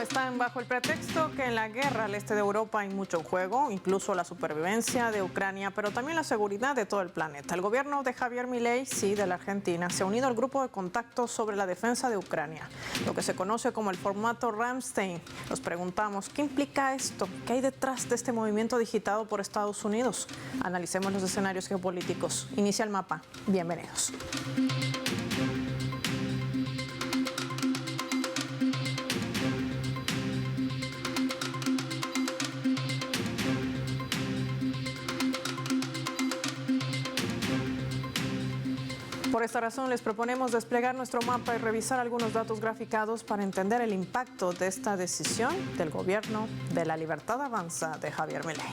Están bajo el pretexto que en la guerra al este de Europa hay mucho en juego, incluso la supervivencia de Ucrania, pero también la seguridad de todo el planeta. El gobierno de Javier Milei, sí, de la Argentina, se ha unido al grupo de contacto sobre la defensa de Ucrania, lo que se conoce como el formato Ramstein. Nos preguntamos, ¿qué implica esto? ¿Qué hay detrás de este movimiento digitado por Estados Unidos? Analicemos los escenarios geopolíticos. Inicia el mapa. Bienvenidos. Por esta razón les proponemos desplegar nuestro mapa y revisar algunos datos graficados para entender el impacto de esta decisión del gobierno de la libertad avanza de Javier Milei.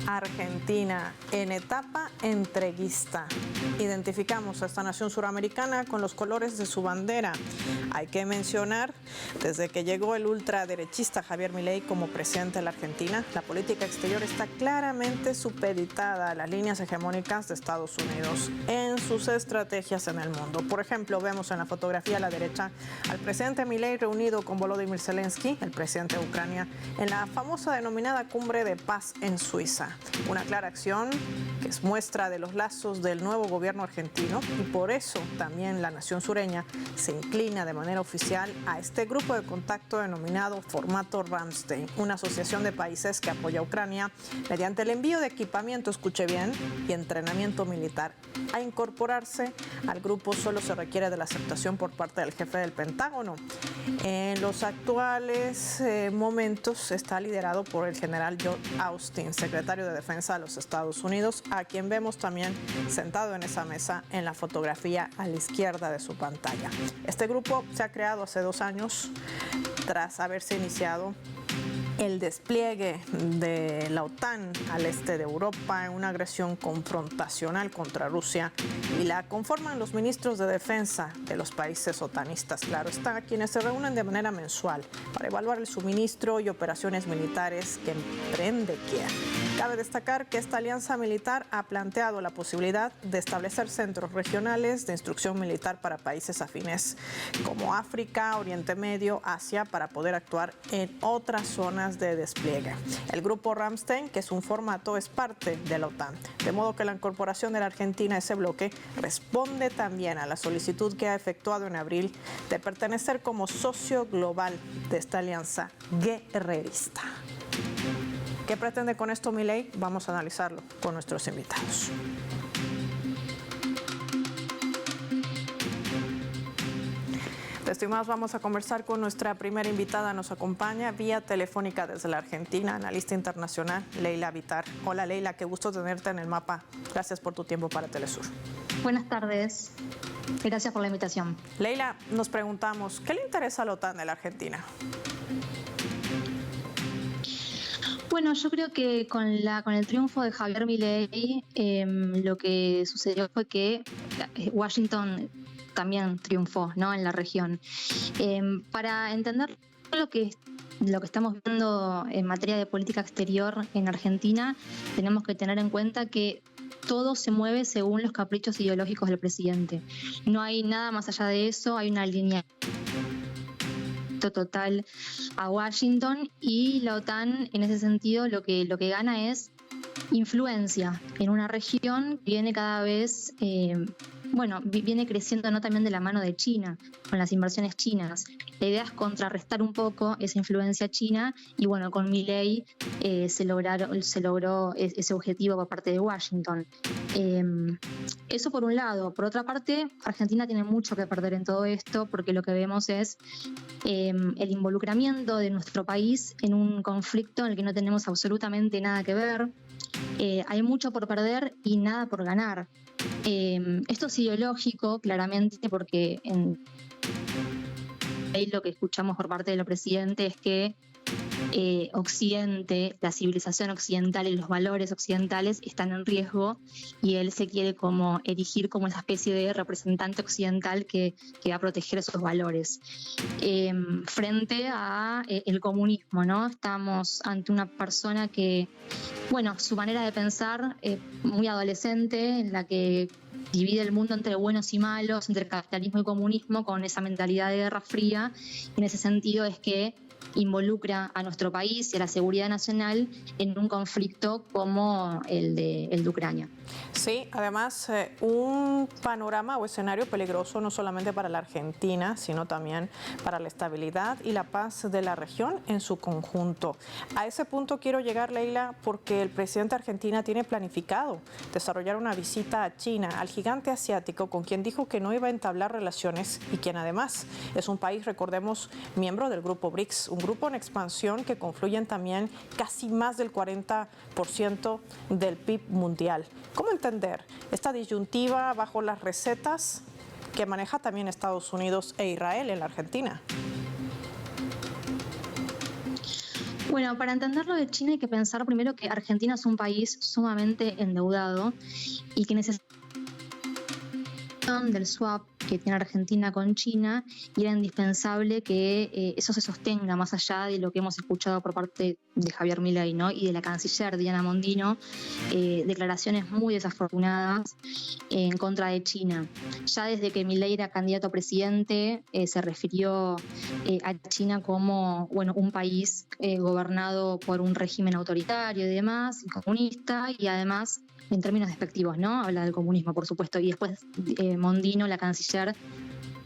Argentina en etapa entreguista. Identificamos a esta nación suramericana con los colores de su bandera. Hay que mencionar, desde que llegó el ultraderechista Javier Milei como presidente de la Argentina, la política exterior está claramente supeditada a las líneas hegemónicas de Estados Unidos en sus estrategias en el mundo. Por ejemplo, vemos en la fotografía a la derecha al presidente Milei reunido con Volodymyr Zelensky, el presidente de Ucrania, en la famosa denominada Cumbre de Paz en Suiza. Una clara acción que es muestra de los lazos del nuevo gobierno argentino y por eso también la nación sureña se inclina de manera oficial a este grupo de contacto denominado Formato Ramstein, una asociación de países que apoya a Ucrania mediante el envío de equipamiento, escuche bien, y entrenamiento militar. A incorporarse al grupo solo se requiere de la aceptación por parte del jefe del Pentágono. En los actuales momentos está liderado por el general Lloyd Austin, secretario de Defensa de los Estados Unidos, a quien vemos también sentado en esa mesa en la fotografía a la izquierda de su pantalla. Este grupo se ha creado hace 2 años tras haberse iniciado el despliegue de la OTAN al este de Europa en una agresión confrontacional contra Rusia y la conforman los ministros de defensa de los países otanistas, claro está, quienes se reúnen de manera mensual para evaluar el suministro y operaciones militares que emprende Kiev. Cabe destacar que esta alianza militar ha planteado la posibilidad de establecer centros regionales de instrucción militar para países afines como África, Oriente Medio, Asia, para poder actuar en otras zonas de despliegue. El grupo Ramstein, que es un formato, es parte de la OTAN, de modo que la incorporación de la Argentina a ese bloque responde también a la solicitud que ha efectuado en abril de pertenecer como socio global de esta alianza guerrerista. ¿Qué pretende con esto Milei? Vamos a analizarlo con nuestros invitados. De esto y más vamos a conversar con nuestra primera invitada. Nos acompaña vía telefónica desde la Argentina, analista internacional, Leila Vitar. Hola Leila, qué gusto tenerte en el mapa. Gracias por tu tiempo para Telesur. Buenas tardes. Gracias por la invitación. Leila, nos preguntamos, ¿qué le interesa a la OTAN de la Argentina? Bueno, yo creo que con el triunfo de Javier Milei, lo que sucedió fue que Washington también triunfó, ¿no?, en la región. Para entender lo que estamos viendo en materia de política exterior en Argentina, tenemos que tener en cuenta que todo se mueve según los caprichos ideológicos del presidente. No hay nada más allá de eso, hay una línea total a Washington y la OTAN en ese sentido lo que gana es influencia en una región que viene cada vez viene creciendo, ¿no?, también de la mano de China, con las inversiones chinas. La idea es contrarrestar un poco esa influencia china y bueno, con Milei se logró ese objetivo por parte de Washington. Eso por un lado. Por otra parte, Argentina tiene mucho que perder en todo esto porque lo que vemos es el involucramiento de nuestro país en un conflicto en el que no tenemos absolutamente nada que ver. Hay mucho por perder y nada por ganar. Esto es ideológico, claramente, porque lo que escuchamos por parte del presidente es que Occidente, la civilización occidental y los valores occidentales están en riesgo, y él se quiere como erigir como esa especie de representante occidental que va a proteger esos valores. Frente a el comunismo, ¿no? Estamos ante una persona que, bueno, su manera de pensar muy adolescente, en la que divide el mundo entre buenos y malos, entre capitalismo y comunismo, con esa mentalidad de Guerra Fría. En ese sentido es que involucra a nuestro país y a la seguridad nacional en un conflicto como el de Ucrania. Sí, además un panorama o escenario peligroso no solamente para la Argentina, sino también para la estabilidad y la paz de la región en su conjunto. A ese punto quiero llegar, Leila, porque el presidente de Argentina tiene planificado desarrollar una visita a China, al gigante asiático, con quien dijo que no iba a entablar relaciones y quien además es un país, recordemos, miembro del grupo BRICS, un grupo en expansión que confluyen también casi más del 40% del PIB mundial. ¿Cómo entender esta disyuntiva bajo las recetas que maneja también Estados Unidos e Israel en la Argentina? Bueno, para entenderlo de China hay que pensar primero que Argentina es un país sumamente endeudado y que necesita del swap que tiene Argentina con China, y era indispensable que eso se sostenga más allá de lo que hemos escuchado por parte de Javier Milei, ¿no? Y de la canciller Diana Mondino, declaraciones muy desafortunadas en contra de China. Ya desde que Milei era candidato a presidente, se refirió a China como, bueno, un país gobernado por un régimen autoritario y demás, y comunista, y además en términos despectivos, ¿no? Habla del comunismo, por supuesto, y después Mondino, la canciller,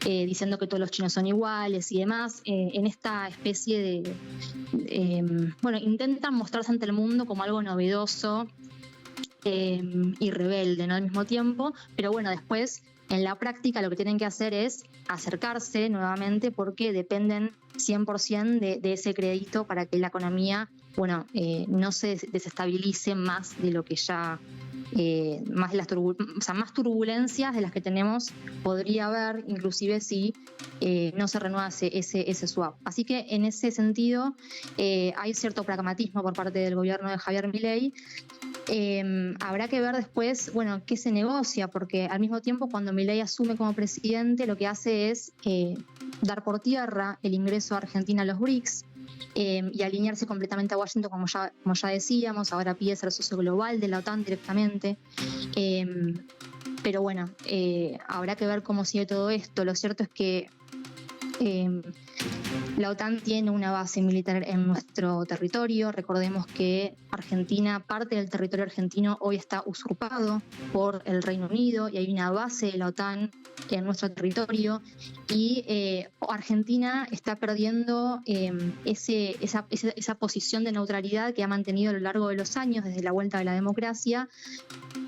diciendo que todos los chinos son iguales y demás, en esta especie de bueno, intentan mostrarse ante el mundo como algo novedoso y rebelde, ¿no? Al mismo tiempo, pero bueno, después en la práctica lo que tienen que hacer es acercarse nuevamente, porque dependen 100% de ese crédito para que la economía, bueno, no se desestabilice más de lo que ya, más de las más turbulencias de las que tenemos podría haber, inclusive si no se renueve ese swap. Así que en ese sentido hay cierto pragmatismo por parte del gobierno de Javier Milei. Habrá que ver después, bueno, qué se negocia, porque al mismo tiempo cuando Milei asume como presidente, lo que hace es dar por tierra el ingreso de Argentina a los BRICS, y alinearse completamente a Washington, como ya decíamos. Ahora pide ser socio global de la OTAN directamente. Pero bueno, habrá que ver cómo sigue todo esto. Lo cierto es que la OTAN tiene una base militar en nuestro territorio. Recordemos que Argentina, parte del territorio argentino hoy está usurpado por el Reino Unido, y hay una base de la OTAN en nuestro territorio, y Argentina está perdiendo esa posición de neutralidad que ha mantenido a lo largo de los años, desde la vuelta de la democracia,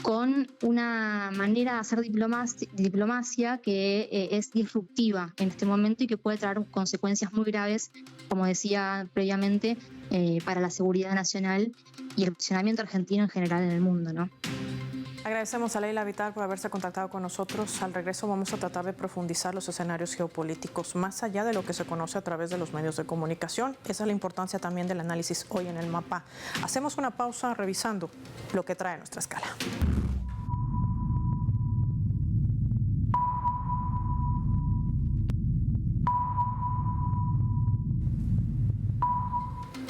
con una manera de hacer diplomacia que es disruptiva en este momento y que puede traer consecuencias muy graves, como decía previamente, para la seguridad nacional y el posicionamiento argentino en general en el mundo, ¿no? Agradecemos a Leila Vital por haberse contactado con nosotros. Al regreso vamos a tratar de profundizar los escenarios geopolíticos más allá de lo que se conoce a través de los medios de comunicación. Esa es la importancia también del análisis hoy en el mapa. Hacemos una pausa revisando lo que trae nuestra escala.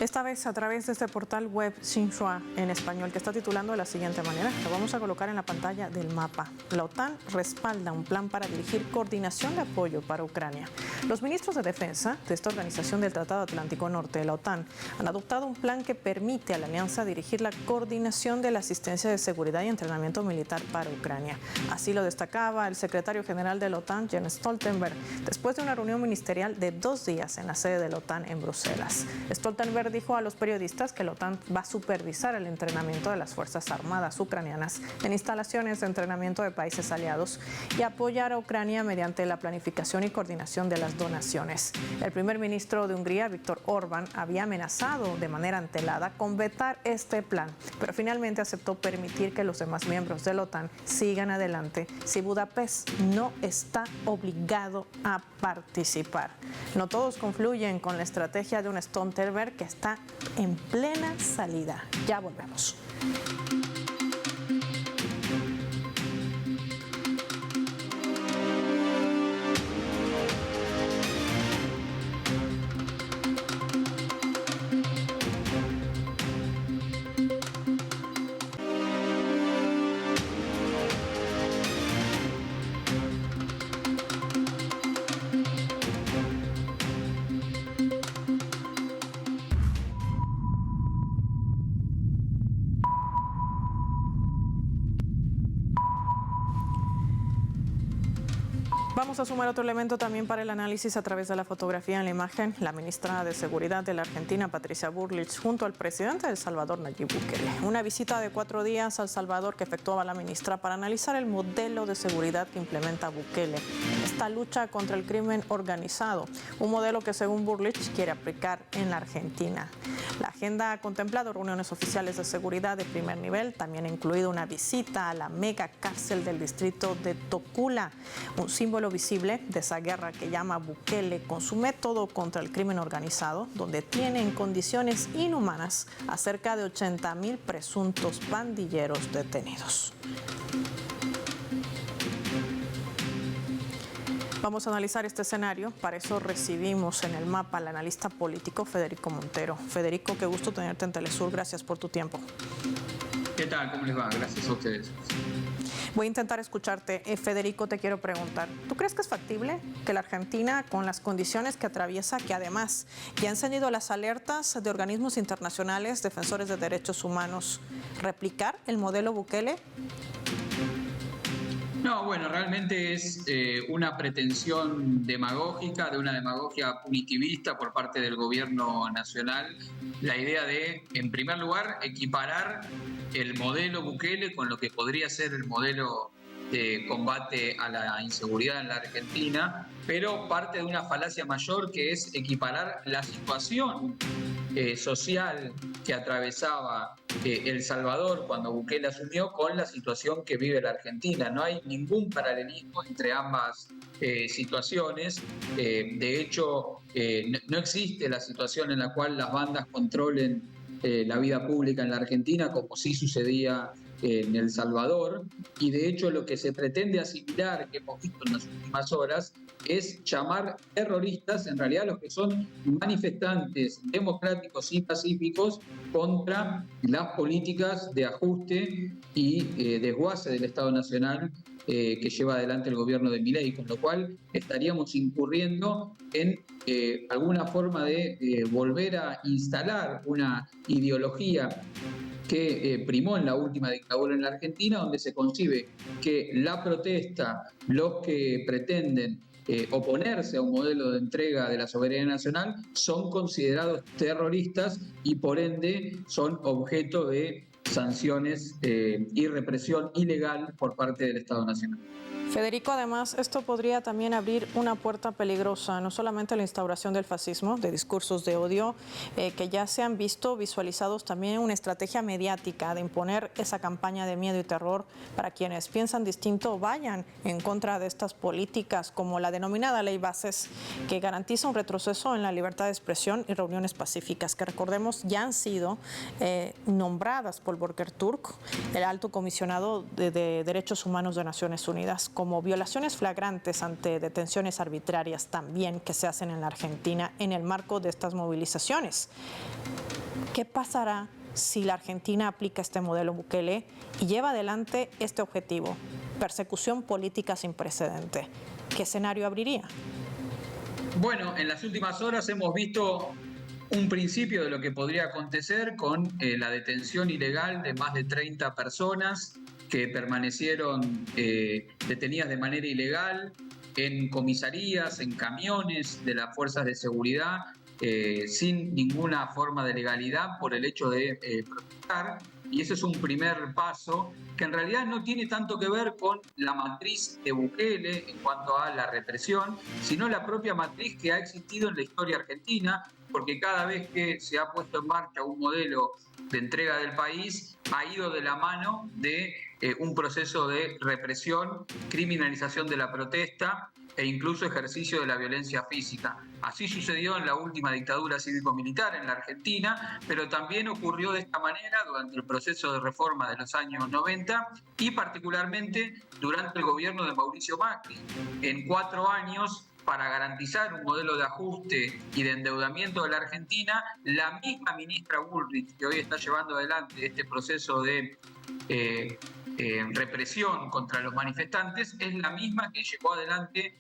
Esta vez a través de este portal web Xinhua en español, que está titulando de la siguiente manera. Lo vamos a colocar en la pantalla del mapa. La OTAN respalda un plan para dirigir coordinación de apoyo para Ucrania. Los ministros de defensa de esta organización del Tratado Atlántico Norte, la OTAN, han adoptado un plan que permite a la alianza dirigir la coordinación de la asistencia de seguridad y entrenamiento militar para Ucrania. Así lo destacaba el secretario general de la OTAN, Jens Stoltenberg, después de una reunión ministerial de 2 días en la sede de la OTAN en Bruselas. Stoltenberg dijo a los periodistas que la OTAN va a supervisar el entrenamiento de las Fuerzas Armadas ucranianas en instalaciones de entrenamiento de países aliados y apoyar a Ucrania mediante la planificación y coordinación de las donaciones. El primer ministro de Hungría, Viktor Orbán, había amenazado de manera antelada con vetar este plan, pero finalmente aceptó permitir que los demás miembros de la OTAN sigan adelante si Budapest no está obligado a participar. No todos confluyen con la estrategia de un Stoltenberg que está está en plena salida. Ya volvemos. Vamos a sumar otro elemento también para el análisis a través de la fotografía en la imagen. La ministra de Seguridad de la Argentina, Patricia Bullrich, junto al presidente de El Salvador, Nayib Bukele. Una visita de 4 días a El Salvador que efectuaba la ministra para analizar el modelo de seguridad que implementa Bukele. Esta lucha contra el crimen organizado, un modelo que según Bullrich quiere aplicar en la Argentina. La agenda ha contemplado reuniones oficiales de seguridad de primer nivel, también ha incluido una visita a la mega cárcel del distrito de Tocula, un símbolo visible de esa guerra que llama Bukele con su método contra el crimen organizado, donde tiene en condiciones inhumanas a cerca de 80,000 presuntos pandilleros detenidos. Vamos a analizar este escenario. Para eso recibimos en el mapa al analista político Federico Montero. Federico, qué gusto tenerte en Telesur. Gracias por tu tiempo. ¿Qué tal? ¿Cómo les va? Gracias a ustedes. Voy a intentar escucharte. Federico, te quiero preguntar, ¿tú crees que es factible que la Argentina, con las condiciones que atraviesa, que además ya han encendido las alertas de organismos internacionales, defensores de derechos humanos, replicar el modelo Bukele? No, bueno, realmente es una pretensión demagógica, de una demagogia punitivista por parte del gobierno nacional, la idea de, en primer lugar, equiparar el modelo Bukele con lo que podría ser el modelo de combate a la inseguridad en la Argentina, pero parte de una falacia mayor que es equiparar la situación social que atravesaba El Salvador cuando Bukele asumió con la situación que vive la Argentina. No hay ningún paralelismo entre ambas situaciones. De hecho, no existe la situación en la cual las bandas controlen la vida pública en la Argentina, como sí sucedía en El Salvador, y de hecho lo que se pretende asimilar, que hemos visto en las últimas horas, es llamar terroristas en realidad los que son manifestantes democráticos y pacíficos contra las políticas de ajuste y desguace del Estado Nacional que lleva adelante el gobierno de Milei, con lo cual estaríamos incurriendo en alguna forma de volver a instalar una ideología que primó en la última dictadura en la Argentina, donde se concibe que la protesta, los que pretenden oponerse a un modelo de entrega de la soberanía nacional, son considerados terroristas y por ende son objeto de sanciones y represión ilegal por parte del Estado Nacional. Federico, además, esto podría también abrir una puerta peligrosa, no solamente a la instauración del fascismo, de discursos de odio, que ya se han visto visualizados también en una estrategia mediática de imponer esa campaña de miedo y terror para quienes piensan distinto o vayan en contra de estas políticas, como la denominada Ley Bases, que garantiza un retroceso en la libertad de expresión y reuniones pacíficas, que recordemos ya han sido nombradas por Volker Turk, el alto comisionado de Derechos Humanos de Naciones Unidas, como violaciones flagrantes ante detenciones arbitrarias también que se hacen en la Argentina en el marco de estas movilizaciones. ¿Qué pasará si la Argentina aplica este modelo Bukele y lleva adelante este objetivo? Persecución política sin precedente. ¿Qué escenario abriría? Bueno, en las últimas horas hemos visto un principio de lo que podría acontecer con la detención ilegal de más de 30 personas que permanecieron detenidas de manera ilegal en comisarías, en camiones de las fuerzas de seguridad, sin ninguna forma de legalidad por el hecho de protestar. Y ese es un primer paso que en realidad no tiene tanto que ver con la matriz de Bukele en cuanto a la represión, sino la propia matriz que ha existido en la historia argentina, porque cada vez que se ha puesto en marcha un modelo de entrega del país, ha ido de la mano de un proceso de represión, criminalización de la protesta e incluso ejercicio de la violencia física. Así sucedió en la última dictadura cívico-militar en la Argentina, pero también ocurrió de esta manera durante el proceso de reforma de los años 90 y particularmente durante el gobierno de Mauricio Macri. En 4 años, para garantizar un modelo de ajuste y de endeudamiento de la Argentina, la misma ministra Bullrich, que hoy está llevando adelante este proceso de represión contra los manifestantes, es la misma que llevó adelante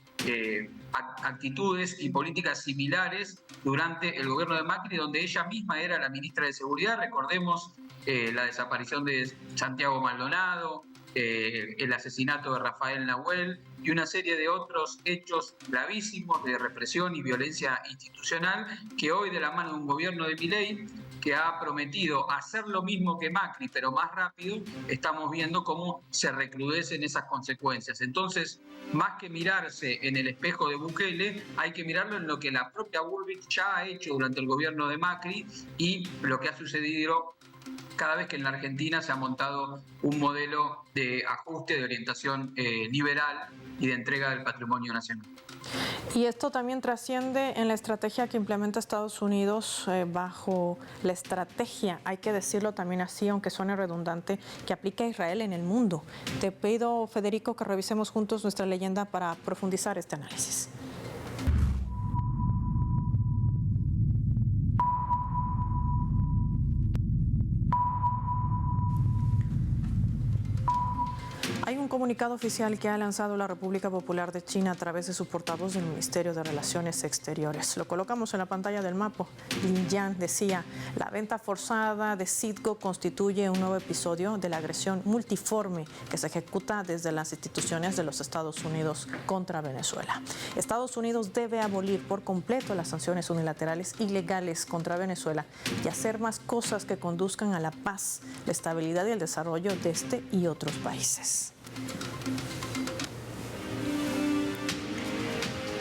actitudes y políticas similares durante el gobierno de Macri, donde ella misma era la ministra de Seguridad. Recordemos la desaparición de Santiago Maldonado, el asesinato de Rafael Nahuel y una serie de otros hechos gravísimos de represión y violencia institucional que hoy, de la mano de un gobierno de Milei que ha prometido hacer lo mismo que Macri, pero más rápido, estamos viendo cómo se recrudecen esas consecuencias. Entonces, más que mirarse en el espejo de Bukele, hay que mirarlo en lo que la propia Bullrich ya ha hecho durante el gobierno de Macri y lo que ha sucedido cada vez que en la Argentina se ha montado un modelo de ajuste, de orientación liberal y de entrega del patrimonio nacional. Y esto también trasciende en la estrategia que implementa Estados Unidos bajo la estrategia, hay que decirlo también así, aunque suene redundante, que aplica a Israel en el mundo. Te pido, Federico, que revisemos juntos nuestra leyenda para profundizar este análisis. Hay un comunicado oficial que ha lanzado la República Popular de China a través de su portavoz del Ministerio de Relaciones Exteriores. Lo colocamos en la pantalla del mapa. Lin Yan decía: la venta forzada de Citgo constituye un nuevo episodio de la agresión multiforme que se ejecuta desde las instituciones de los Estados Unidos contra Venezuela. Estados Unidos debe abolir por completo las sanciones unilaterales ilegales contra Venezuela y hacer más cosas que conduzcan a la paz, la estabilidad y el desarrollo de este y otros países.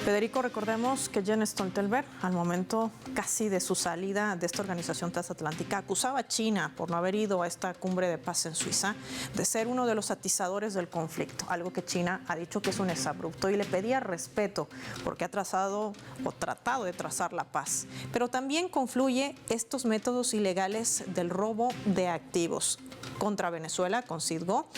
Federico, recordemos que Jens Stoltenberg, al momento casi de su salida de esta organización transatlántica, acusaba a China, por no haber ido a esta cumbre de paz en Suiza, de ser uno de los atizadores del conflicto, algo que China ha dicho que es un exabrupto, y le pedía respeto porque ha trazado o tratado de trazar la paz. Pero también confluye estos métodos ilegales del robo de activos contra Venezuela con Citgo,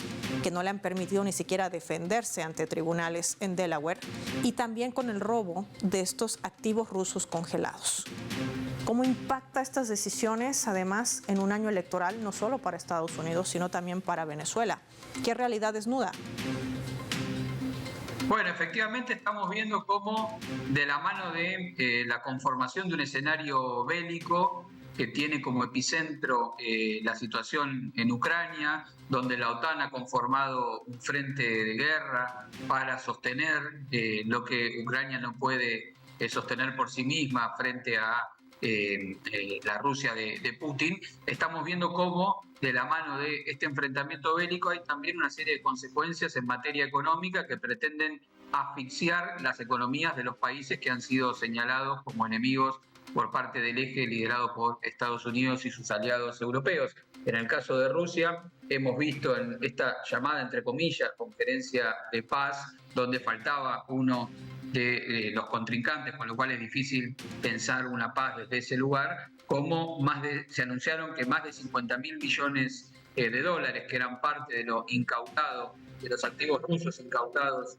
que no le han permitido ni siquiera defenderse ante tribunales en Delaware, y también con el robo de estos activos rusos congelados. ¿Cómo impacta estas decisiones, además, en un año electoral, no solo para Estados Unidos, sino también para Venezuela? ¿Qué realidad desnuda? Bueno, efectivamente estamos viendo cómo, de la mano de la conformación de un escenario bélico que tiene como epicentro la situación en Ucrania, donde la OTAN ha conformado un frente de guerra para sostener lo que Ucrania no puede sostener por sí misma frente a la Rusia de Putin. Estamos viendo cómo, de la mano de este enfrentamiento bélico, hay también una serie de consecuencias en materia económica que pretenden asfixiar las economías de los países que han sido señalados como enemigos por parte del eje liderado por Estados Unidos y sus aliados europeos. En el caso de Rusia, hemos visto en esta llamada, entre comillas, conferencia de paz, donde faltaba uno de los contrincantes, con lo cual es difícil pensar una paz desde ese lugar, como se anunciaron que más de 50.000 millones de dólares, que eran parte de lo incautado, de los activos rusos incautados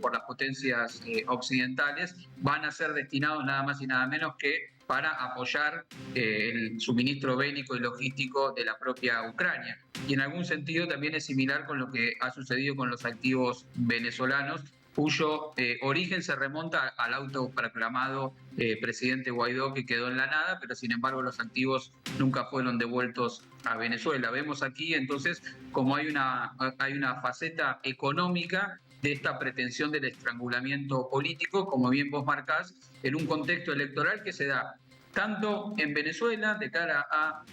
por las potencias occidentales, van a ser destinados nada más y nada menos que para apoyar el suministro bélico y logístico de la propia Ucrania. Y en algún sentido también es similar con lo que ha sucedido con los activos venezolanos, cuyo origen se remonta al autoproclamado presidente Guaidó, que quedó en la nada, pero sin embargo los activos nunca fueron devueltos a Venezuela. Vemos aquí entonces como hay una faceta económica de esta pretensión del estrangulamiento político, como bien vos marcás, en un contexto electoral que se da tanto en Venezuela de cara a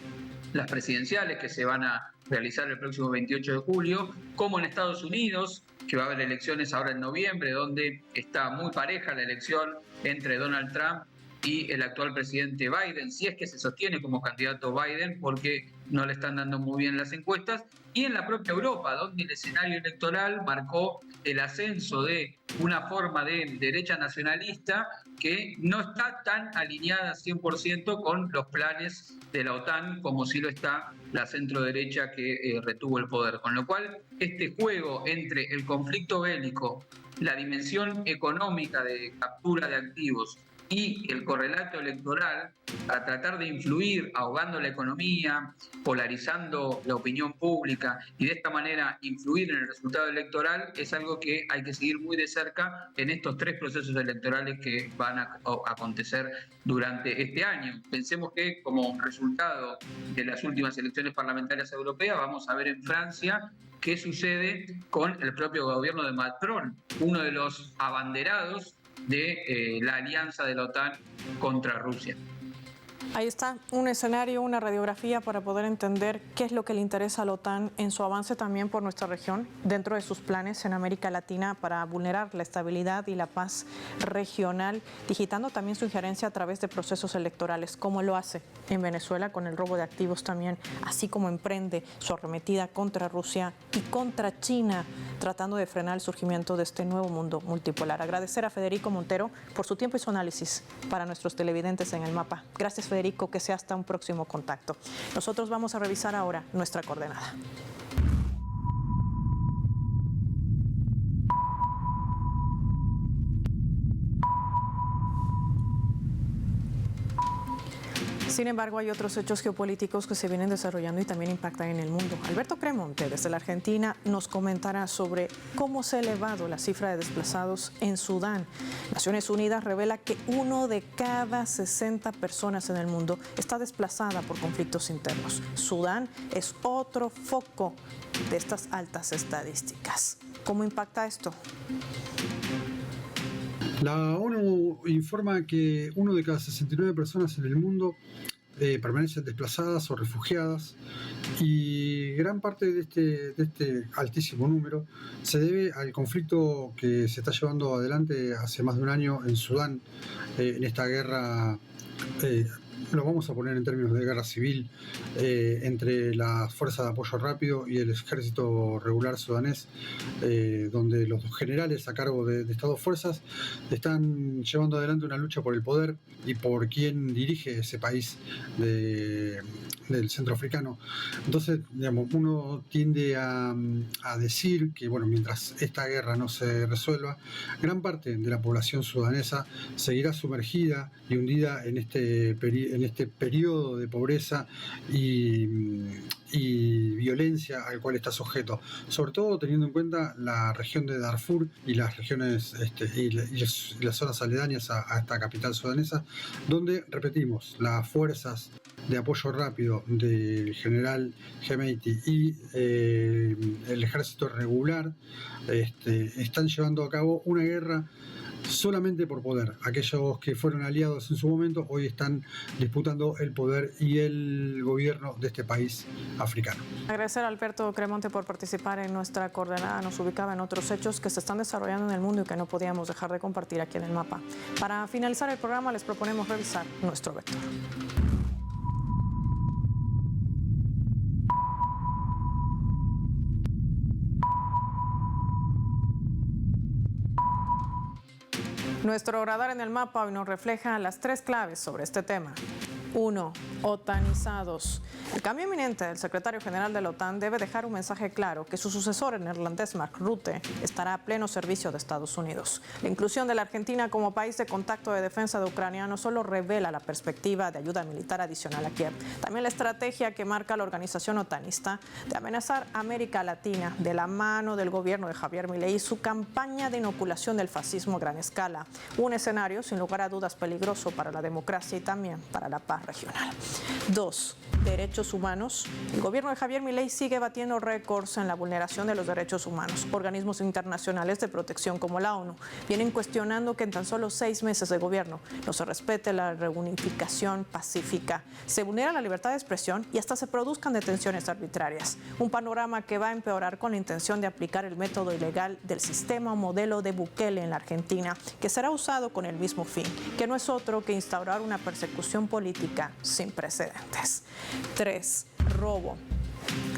las presidenciales que se van a realizar el próximo 28 de julio, como en Estados Unidos, que va a haber elecciones ahora en noviembre, donde está muy pareja la elección entre Donald Trump y el actual presidente Biden, si es que se sostiene como candidato Biden, porque no le están dando muy bien las encuestas, y en la propia Europa, donde el escenario electoral marcó el ascenso de una forma de derecha nacionalista que no está tan alineada 100% con los planes de la OTAN como sí lo está la centro-derecha que retuvo el poder. Con lo cual, este juego entre el conflicto bélico, la dimensión económica de captura de activos y el correlato electoral, a tratar de influir, ahogando la economía, polarizando la opinión pública y de esta manera influir en el resultado electoral, es algo que hay que seguir muy de cerca en estos 3 procesos electorales que van a acontecer durante este año. Pensemos que como resultado de las últimas elecciones parlamentarias europeas vamos a ver en Francia qué sucede con el propio gobierno de Macron, uno de los abanderados de la alianza de la OTAN contra Rusia. Ahí está un escenario, una radiografía para poder entender qué es lo que le interesa a la OTAN en su avance también por nuestra región, dentro de sus planes en América Latina para vulnerar la estabilidad y la paz regional, digitando también su injerencia a través de procesos electorales, como lo hace en Venezuela con el robo de activos también, así como emprende su arremetida contra Rusia y contra China, tratando de frenar el surgimiento de este nuevo mundo multipolar. Agradecer a Federico Montero por su tiempo y su análisis para nuestros televidentes en El Mapa. Gracias, Federico, que sea hasta un próximo contacto. Nosotros vamos a revisar ahora nuestra coordenada. Sin embargo, hay otros hechos geopolíticos que se vienen desarrollando y también impactan en el mundo. Alberto Cremonte, desde la Argentina, nos comentará sobre cómo se ha elevado la cifra de desplazados en Sudán. Naciones Unidas revela que 1 de cada 60 personas en el mundo está desplazada por conflictos internos. Sudán es otro foco de estas altas estadísticas. ¿Cómo impacta esto? La ONU informa que 1 de cada 69 personas en el mundo permanecen desplazadas o refugiadas, y gran parte de este altísimo número se debe al conflicto que se está llevando adelante hace más de un año en Sudán, en esta guerra, lo vamos a poner en términos de guerra civil, entre las fuerzas de apoyo rápido y el ejército regular sudanés, donde los generales a cargo de estas dos fuerzas están llevando adelante una lucha por el poder y por quien dirige ese país del centroafricano. Entonces, digamos, uno tiende a decir que, bueno, mientras esta guerra no se resuelva, gran parte de la población sudanesa seguirá sumergida y hundida en este periodo de pobreza y violencia al cual está sujeto, sobre todo teniendo en cuenta la región de Darfur y las regiones y las zonas aledañas a esta capital sudanesa, donde, repetimos, las fuerzas de apoyo rápido del general Hemedti y el ejército regular están llevando a cabo una guerra solamente por poder. Aquellos que fueron aliados en su momento hoy están disputando el poder y el gobierno de este país africano. Agradecer a Alberto Cremonte por participar en nuestra coordenada. Nos ubicaba en otros hechos que se están desarrollando en el mundo y que no podíamos dejar de compartir aquí en El Mapa. Para finalizar el programa les proponemos revisar nuestro vector. Nuestro radar en El Mapa hoy nos refleja las 3 claves sobre este tema. 1. Otanizados. El cambio inminente del secretario general de la OTAN debe dejar un mensaje claro que su sucesor, el neerlandés Mark Rutte, estará a pleno servicio de Estados Unidos. La inclusión de la Argentina como país de contacto de defensa de Ucrania no solo revela la perspectiva de ayuda militar adicional a Kiev, también la estrategia que marca la organización otanista de amenazar a América Latina de la mano del gobierno de Javier Milei y su campaña de inoculación del fascismo a gran escala. Un escenario sin lugar a dudas peligroso para la democracia y también para la paz regional. 2. derechos humanos. El gobierno de Javier Milei sigue batiendo récords en la vulneración de los derechos humanos. Organismos internacionales de protección como la ONU vienen cuestionando que en tan solo 6 meses de gobierno no se respete la reunificación pacífica, se vulnera la libertad de expresión y hasta se produzcan detenciones arbitrarias. Un panorama que va a empeorar con la intención de aplicar el método ilegal del sistema o modelo de Bukele en la Argentina, que será usado con el mismo fin, que no es otro que instaurar una persecución política sin precedentes. 3. Robo.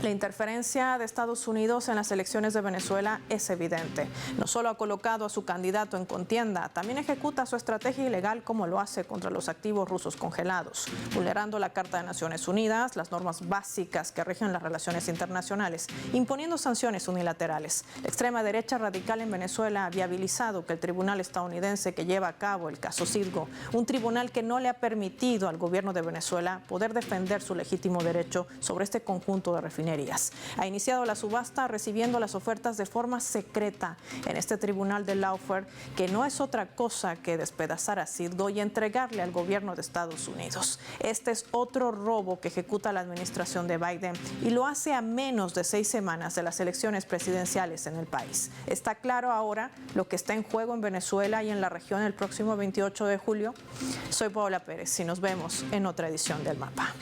La interferencia de Estados Unidos en las elecciones de Venezuela es evidente. No solo ha colocado a su candidato en contienda, también ejecuta su estrategia ilegal como lo hace contra los activos rusos congelados, vulnerando la Carta de Naciones Unidas, las normas básicas que rigen las relaciones internacionales, imponiendo sanciones unilaterales. La extrema derecha radical en Venezuela ha viabilizado que el tribunal estadounidense que lleva a cabo el caso Citgo, un tribunal que no le ha permitido al gobierno de Venezuela poder defender su legítimo derecho sobre este conjunto de refinerías. Ha iniciado la subasta recibiendo las ofertas de forma secreta en este tribunal de lawfare, que no es otra cosa que despedazar a Citgo y entregarle al gobierno de Estados Unidos. Este es otro robo que ejecuta la administración de Biden y lo hace a menos de 6 semanas de las elecciones presidenciales en el país. Está claro ahora lo que está en juego en Venezuela y en la región el próximo 28 de julio. Soy Paola Pérez y nos vemos en otra edición del Mapa.